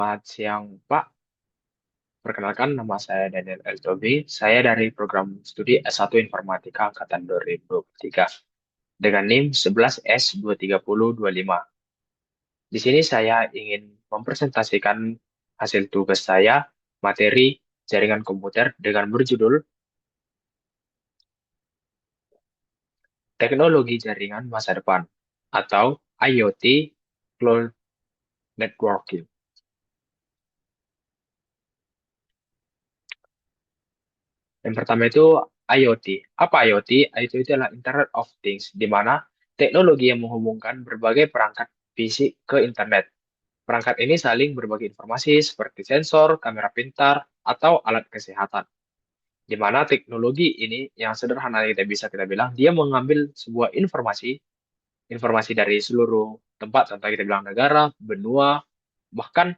Selamat siang, Pak. Perkenalkan, nama saya Daniel L. Tobi. Saya dari program studi S1 Informatika Angkatan 2023 dengan NIM 11S23025. Di sini saya ingin mempresentasikan hasil tugas saya, materi jaringan komputer dengan berjudul Teknologi Jaringan Masa Depan atau IoT Cloud Networking. Yang pertama itu IoT. Apa IoT? IoT itu adalah Internet of Things, di mana teknologi yang menghubungkan berbagai perangkat fisik ke internet. Perangkat ini saling berbagi informasi seperti sensor, kamera pintar, atau alat kesehatan. Di mana teknologi ini yang sederhana kita bilang, dia mengambil sebuah informasi dari seluruh tempat, contoh kita bilang negara, benua, bahkan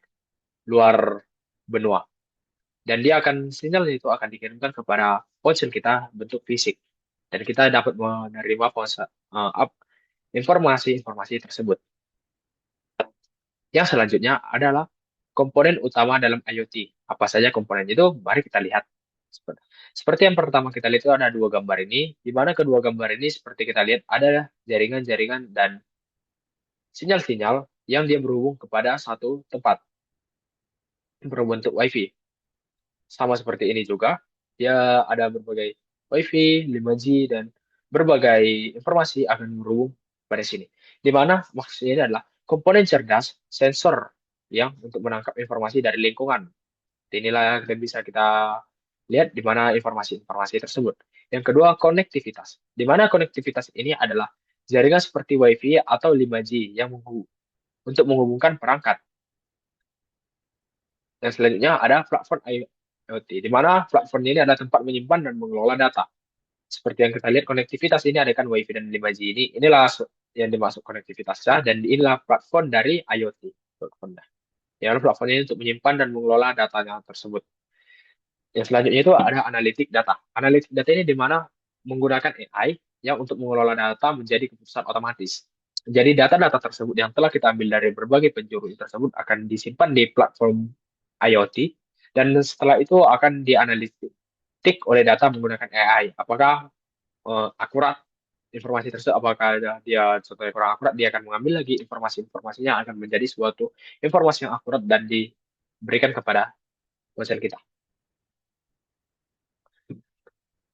luar benua. Dan dia akan sinyalnya itu akan dikirimkan kepada ponsel kita bentuk fisik dan kita dapat menerima informasi-informasi tersebut. Yang selanjutnya adalah komponen utama dalam IoT. Apa saja komponen itu? Mari kita lihat. Seperti yang pertama kita lihat itu ada dua gambar ini, di mana kedua gambar ini seperti kita lihat ada jaringan-jaringan dan sinyal-sinyal yang dia berhubung kepada satu tempat berbentuk WiFi. Sama seperti ini juga, dia ada berbagai WiFi, 5G, dan berbagai informasi akan berhubung pada sini. Di mana maksudnya ini adalah komponen cerdas, sensor yang untuk menangkap informasi dari lingkungan. Inilah yang kita lihat di mana informasi-informasi tersebut. Yang kedua, konektivitas. Di mana konektivitas ini adalah jaringan seperti WiFi atau 5G yang untuk menghubungkan perangkat. Dan selanjutnya ada platform IoT, di mana platform ini adalah tempat menyimpan dan mengelola data. Seperti yang kita lihat, konektivitas ini ada kan WiFi dan 5G ini. Inilah yang dimaksud konektivitasnya, dan inilah platform dari IoT. Platformnya. Yang platform ini untuk menyimpan dan mengelola datanya tersebut. Yang selanjutnya itu ada analitik data. Analitik data ini di mana menggunakan AI yang untuk mengelola data menjadi keputusan otomatis. Jadi data-data tersebut yang telah kita ambil dari berbagai penjuru tersebut akan disimpan di platform IoT dan setelah itu akan dianalitik oleh data menggunakan AI. Apakah akurat informasi tersebut, apakah dia contohnya kurang akurat, dia akan mengambil lagi informasi-informasinya akan menjadi suatu informasi yang akurat dan diberikan kepada ponsel kita.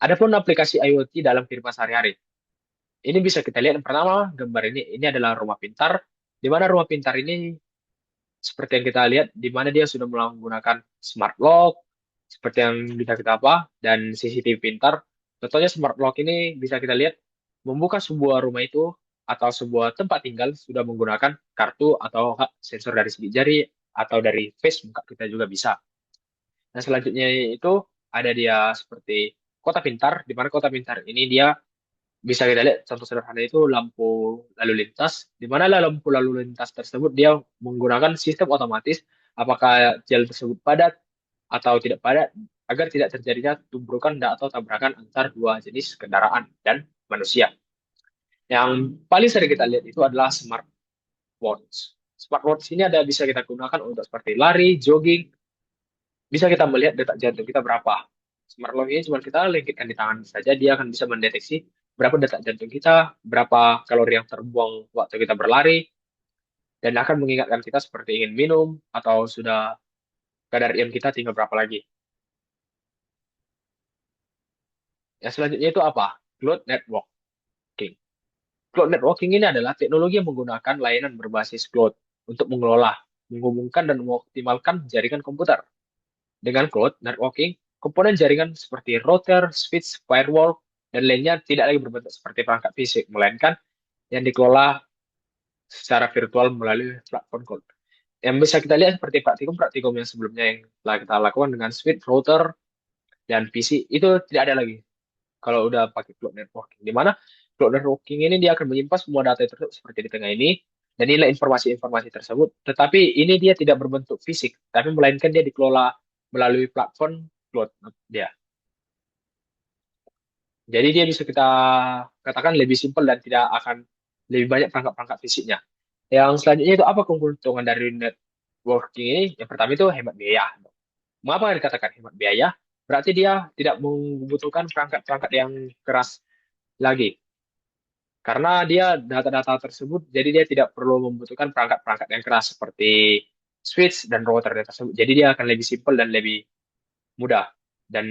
Adapun aplikasi IoT dalam kehidupan sehari-hari. Ini bisa kita lihat yang pertama gambar ini adalah rumah pintar, di mana rumah pintar ini seperti yang kita lihat di mana dia sudah menggunakan smart lock seperti yang bisa kita apa dan CCTV pintar. Contohnya smart lock ini bisa kita lihat membuka sebuah rumah itu atau sebuah tempat tinggal sudah menggunakan kartu atau sensor dari sidik jari atau dari face muka kita juga bisa. Nah, selanjutnya itu ada dia seperti kota pintar, di mana kota pintar ini dia bisa kita lihat contoh sederhana itu lampu lalu lintas, di mana lampu lalu lintas tersebut dia menggunakan sistem otomatis apakah jalan tersebut padat atau tidak padat agar tidak terjadinya tumbukan atau tabrakan antar dua jenis kendaraan dan manusia. Yang paling sering kita lihat itu adalah smartwatch. Smartwatch ini ada bisa kita gunakan untuk seperti lari, jogging, bisa kita melihat detak jantung kita berapa. Smartwatch ini cuma kita lingkitkan di tangan saja, dia akan bisa mendeteksi berapa detak jantung kita, berapa kalori yang terbuang waktu kita berlari, dan akan mengingatkan kita seperti ingin minum atau sudah kadar IM kita tinggal berapa lagi. Yang selanjutnya itu apa? Cloud Networking. Cloud Networking ini adalah teknologi yang menggunakan layanan berbasis cloud untuk mengelola, menghubungkan, dan mengoptimalkan jaringan komputer. Dengan cloud networking, komponen jaringan seperti router, switch, firewall, dan lainnya tidak lagi berbentuk seperti perangkat fisik, melainkan yang dikelola secara virtual melalui platform cloud. Yang bisa kita lihat seperti praktikum yang sebelumnya yang telah kita lakukan dengan switch, router, dan PC, itu tidak ada lagi kalau udah pakai cloud networking. Di mana cloud networking ini dia akan menyimpan semua data itu seperti di tengah ini, dan inilah informasi-informasi tersebut. Tetapi ini dia tidak berbentuk fisik, tapi melainkan dia dikelola melalui platform cloud dia. Jadi dia bisa kita katakan lebih simpel dan tidak akan lebih banyak perangkat-perangkat fisiknya. Yang selanjutnya itu apa keuntungan dari working ini yang pertama itu hemat biaya. Mengapa dikatakan hemat biaya? Berarti dia tidak membutuhkan perangkat-perangkat yang keras lagi. Karena dia data-data tersebut, jadi dia tidak perlu membutuhkan perangkat-perangkat yang keras seperti switch dan router tersebut. Jadi dia akan lebih simpel dan lebih mudah dan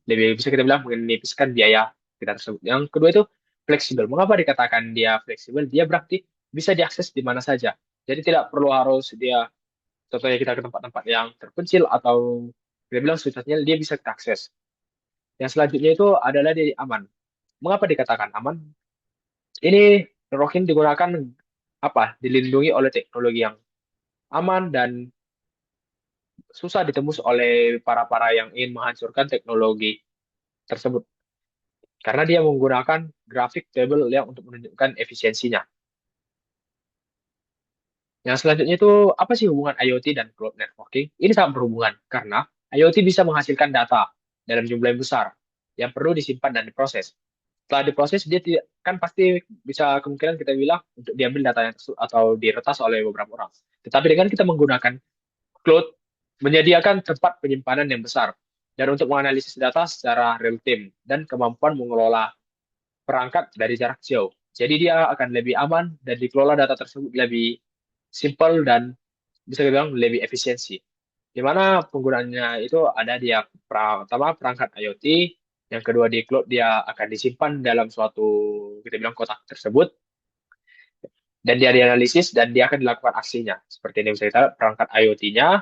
lebih bisa kita bilang menipiskan biaya kita tersebut. Yang kedua itu fleksibel. Mengapa dikatakan dia fleksibel? Dia berarti bisa diakses di mana saja. Jadi tidak perlu harus dia, contohnya kita ke tempat-tempat yang terpencil atau kita bilang susahnya dia bisa kita akses. Yang selanjutnya itu adalah dia aman. Mengapa dikatakan aman? Ini Rokin digunakan apa? Dilindungi oleh teknologi yang aman dan susah ditembus oleh para-para yang ingin menghancurkan teknologi tersebut. Karena dia menggunakan grafik table yang untuk menunjukkan efisiensinya. Yang selanjutnya itu apa sih hubungan IoT dan cloud networking? Ini sangat berhubungan karena IoT bisa menghasilkan data dalam jumlah yang besar yang perlu disimpan dan diproses. Setelah diproses dia tidak kan pasti bisa kemungkinan kita bilang untuk diambil datanya tersebut atau diretas oleh beberapa orang. Tetapi dengan kita menggunakan cloud menyediakan tempat penyimpanan yang besar dan untuk menganalisis data secara real time dan kemampuan mengelola perangkat dari jarak jauh. Jadi dia akan lebih aman dan dikelola data tersebut lebih simple dan bisa dibilang lebih efisiensi. Di mana penggunaannya itu ada dia pertama perangkat IoT, yang kedua di cloud dia akan disimpan dalam suatu kita bilang kotak tersebut dan dia dianalisis dan dia akan dilakukan aksinya. Seperti ini bisa kita perangkat IoT-nya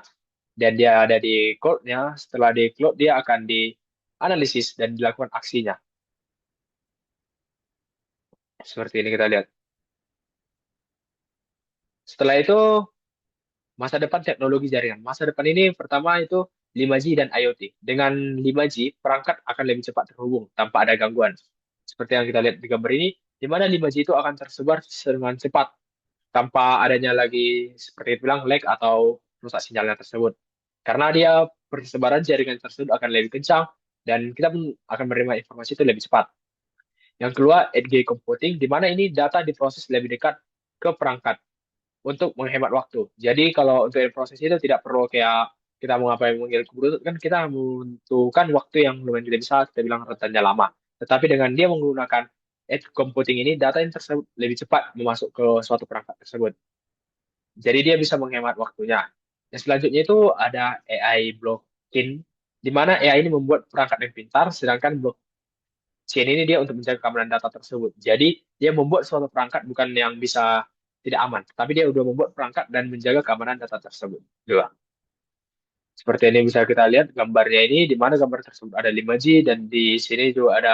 dan dia ada di cloud-nya. Setelah di cloud dia akan dianalisis dan dilakukan aksinya. Seperti ini kita lihat. Setelah itu masa depan teknologi jaringan. Masa depan ini pertama itu 5G dan IoT. Dengan 5G, perangkat akan lebih cepat terhubung tanpa ada gangguan. Seperti yang kita lihat di gambar ini, di mana 5G itu akan tersebar dengan cepat tanpa adanya lagi seperti itu bilang lag atau rusak sinyalnya tersebut. Karena dia persebaran jaringan tersebut akan lebih kencang dan kita pun akan menerima informasi itu lebih cepat. Yang kedua, edge computing, di mana ini data diproses lebih dekat ke perangkat untuk menghemat waktu. Jadi kalau untuk proses itu tidak perlu kayak kita mau ngapain mengirim ke Bluetooth kan kita membutuhkan waktu yang lumayan tidak bisa kita bilang rentannya lama. Tetapi dengan dia menggunakan edge computing ini data yang tersebut lebih cepat memasuk ke suatu perangkat tersebut. Jadi dia bisa menghemat waktunya. Yang selanjutnya itu ada AI blockchain di mana AI ini membuat perangkat yang pintar sedangkan blockchain ini dia untuk menjaga keamanan data tersebut. Jadi dia membuat suatu perangkat bukan yang bisa tidak aman, tapi dia udah membuat perangkat dan menjaga keamanan data tersebut. Dua. Seperti ini bisa kita lihat gambarnya ini, di mana gambar tersebut ada 5G dan di sini juga ada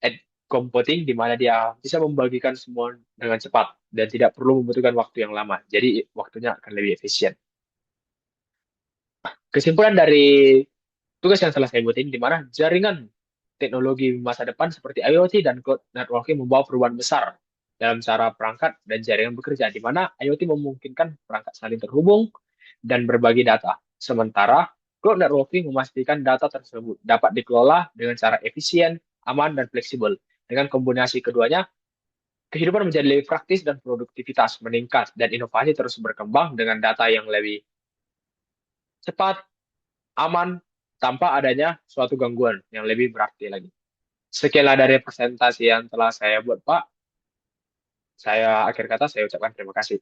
edge computing, di mana dia bisa membagikan semua dengan cepat dan tidak perlu membutuhkan waktu yang lama. Jadi waktunya akan lebih efisien. Kesimpulan dari tugas yang telah saya buatin, di mana jaringan teknologi masa depan seperti IoT dan cloud networking membawa perubahan besar dalam cara perangkat dan jaringan bekerja, di mana IoT memungkinkan perangkat saling terhubung dan berbagi data. Sementara cloud networking memastikan data tersebut dapat dikelola dengan cara efisien, aman, dan fleksibel. Dengan kombinasi keduanya, kehidupan menjadi lebih praktis dan produktivitas meningkat dan inovasi terus berkembang dengan data yang lebih cepat, aman, tanpa adanya suatu gangguan yang lebih berarti lagi. Sekianlah dari presentasi yang telah saya buat, Pak. Saya akhir kata saya ucapkan terima kasih.